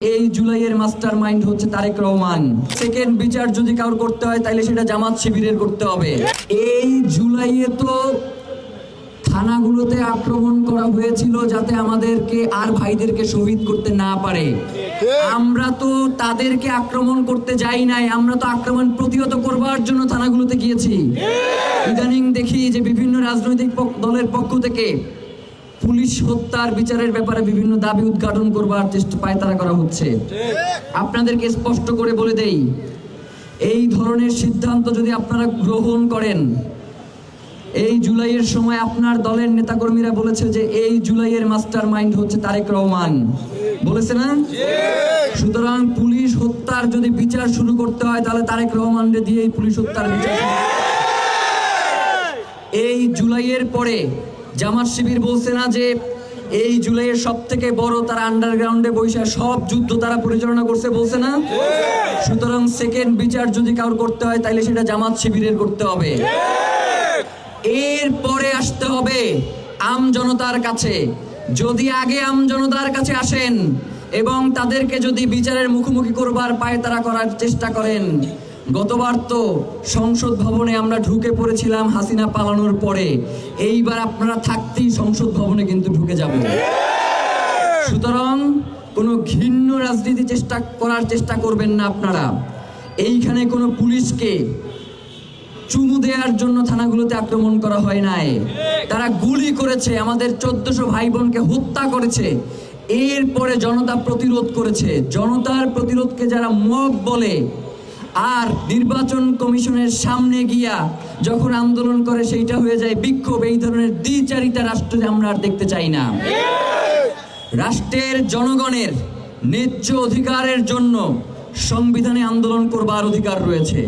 এই জুলাইয়ের master mind হচ্ছে তারেক রহমান। সেকেন্ড বিচার যদি কাউর করতে হয় তাহলে সেটা জামাত শিবিরের করতে হবে। এই জুলাইয়ে তো থানাগুলোতে আক্রমণ করা হয়েছিল যাতে আমাদেরকে আর ভাইদেরকে শহীদ করতে না পারে। আমরা তো তাদেরকে আক্রমণ করতে যাই নাই, আমরা তো আক্রমণ প্রতিহত করবার জন্য থানাগুলোতে গিয়েছি। ইদানিং দেখি যে বিভিন্ন রাজনৈতিক দলের পক্ষ থেকে পুলিশ হত্যার বিচারের ব্যাপারে বিভিন্ন দাবি উদ্ঘাটন করবার চেষ্টা পায়তারা করা হচ্ছে। আপনাদেরকে স্পষ্ট করে বলে দেই, এই ধরনের সিদ্ধান্ত যদি আপনারা গ্রহণ করেন, এই জুলাইয়ের সময় আপনার দলের নেতাকর্মীরা বলেছে যে এই জুলাইয়ের মাস্টার মাইন্ড হচ্ছে তারেক রহমান, বলেছে না? সুতরাং পুলিশ হত্যার যদি বিচার শুরু করতে হয় তাহলে তারেক রহমানকে দিয়ে এই পুলিশ হত্যার বিচার। এই জুলাইয়ের পরে জামাত শিবির বলছে না যে এই জুলাইয়ের সব থেকে বড় তারা আন্ডারগ্রাউন্ডে বসে সব যুদ্ধ তারা পরিচালনা করছে, বলছে না? সুতরাং সেকেন্ড বিচার যদি কাউর করতে হয় তাহলে সেটা জামাত শিবিরের করতে হবে। এরপরে আসতে হবে আম জনতার কাছে। যদি আগে আম জনতার কাছে আসেন এবং তাদেরকে যদি বিচারের মুখোমুখি করবার পায়তারা করার চেষ্টা করেন, গতবার তো সংসদ ভবনে আমরা ঢুকে পড়েছিলাম হাসিনা পালানোর পরে, এইবার আপনারা থাকতেই সংসদ ভবনে কিন্তু ঢুকে যাব। সুতরাং কোনো ঘৃণ্য রাজনীতি করার চেষ্টা করবেন না আপনারা। এইখানে কোনো পুলিশকে চুমু দেওয়ার জন্য থানাগুলোতে আক্রমণ করা হয় নাই, তারা গুলি করেছে, আমাদের 1400 ভাই বোনকে হত্যা করেছে। এরপরে জনতা প্রতিরোধ করেছে। জনতার প্রতিরোধকে যারা মব বলে আর নির্বাচন কমিশনের সামনে গিয়া যখন আন্দোলন করে সেইটা হয়ে যায় বিক্ষোভ, এই ধরনের দ্বিচারিতা রাষ্ট্রে আমরা আর দেখতে চাই না। রাষ্ট্রের জনগণের ন্যায্য অধিকারের জন্য সংবিধানে আন্দোলন করবার অধিকার রয়েছে।